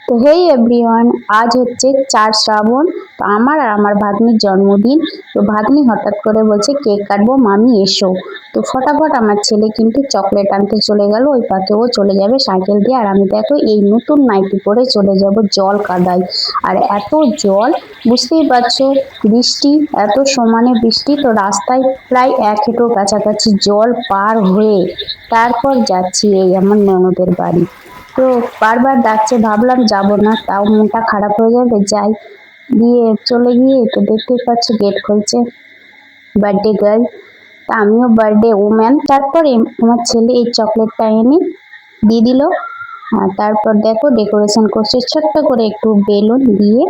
তো হেই এভরিওয়ান, আজ হচ্ছে 4 শ্রাবণ। তো আমার আর আমার ভাগ্নির জন্মদিন। তো ভাগ্নি হঠাৎ করে বলছে কেক কাটবো, মামি এসো। তো ফটাফট আমার ছেলে কিন্তু চকলেট আনতে চলে গেল, ওই পাকে ও চলে যাবে সাইকেল দিয়ে। আর আমি দেখো এই নতুন নাইটি পরে চলে যাব জল কাদায়। আর এত জল বুঝতেই পারছো, বৃষ্টি এত সমানে বৃষ্টি, তো রাস্তায় প্রায় 1 হাঁটুর কাছাকাছি জল পার হয়ে তারপর যাচ্ছি এই আমার ননদের বাড়ি। তো বারবার ডাকছে, ভাবলাম যাব না, তাও মনটা খারাপ হয়ে যাবে, যাই। চলে গিয়ে তো দেখতেই পাচ্ছ গেট খুলছে, বার্থডে গার্ল। তা আমিও বার্থডে ওম্যান। তারপরে আমার ছেলে এই চকলেটটা এনে দিয়ে দিল। আর তারপর দেখো ডেকোরেশন করছে ছোট্ট করে, একটু বেলুন দিয়ে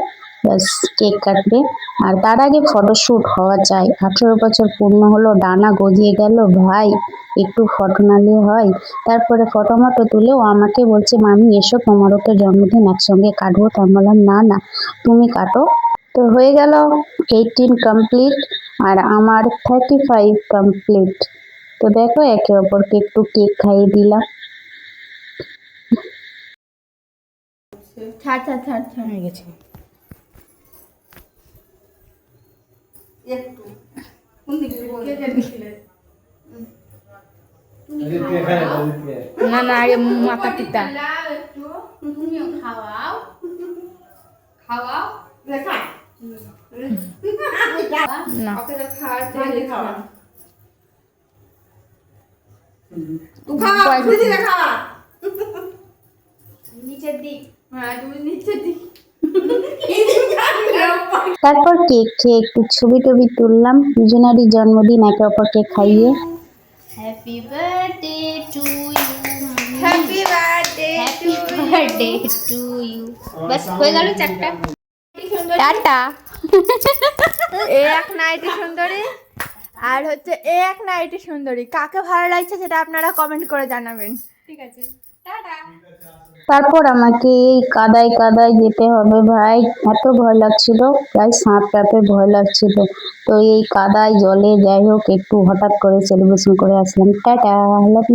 ব্যাস কেক কাটবে। আর তার আগে ফটোশ্যুট হওয়া চাই। 18 বছর পূর্ণ হলো, ডানা গজিয়ে গেল ভাই, একটু ফটো না নিলে হয়? তারপরে ফটো মটো তুলে ও আমাকে বলছে, মামি এসো, তোমারও তো জন্মদিন, একসঙ্গে কাটবো। তো আমি বললাম না না, তুমি কাটো। তো হয়ে গেল 18 কমপ্লিট আর আমার 35 কমপ্লিট। তো দেখো একে অপরকে একটু কেক খাইয়ে দিলাম। হয়ে গেছে না না, আগে মাথা পিতা তারপর কেক খেয়ে একটু ছবি টবি তুললাম, দুজনেরই জন্মদিন একে অপরকে খাইয়ে। Happy birthday to you, happy birthday happy birthday to you. বাস হয়ে গেল 4টা। টাটা। এক নাইটি সুন্দরী আর হচ্ছে এক নাইটি সুন্দরী, কাকে ভালো লাগছে সেটা আপনারা কমেন্ট করে জানাবেন। ঠিক আছে, টাটা। তারপর আমাকে এই কাদায় কাদায় যেতে হবে ভাই, এত ভয় লাগছিল, প্রায় সাপ টাপে ভয় লাগছিল। তো এই কাদায় জলে যাই হোক একটু হঠাৎ করে সেলিব্রেশন করে আসলাম। Tata, love you.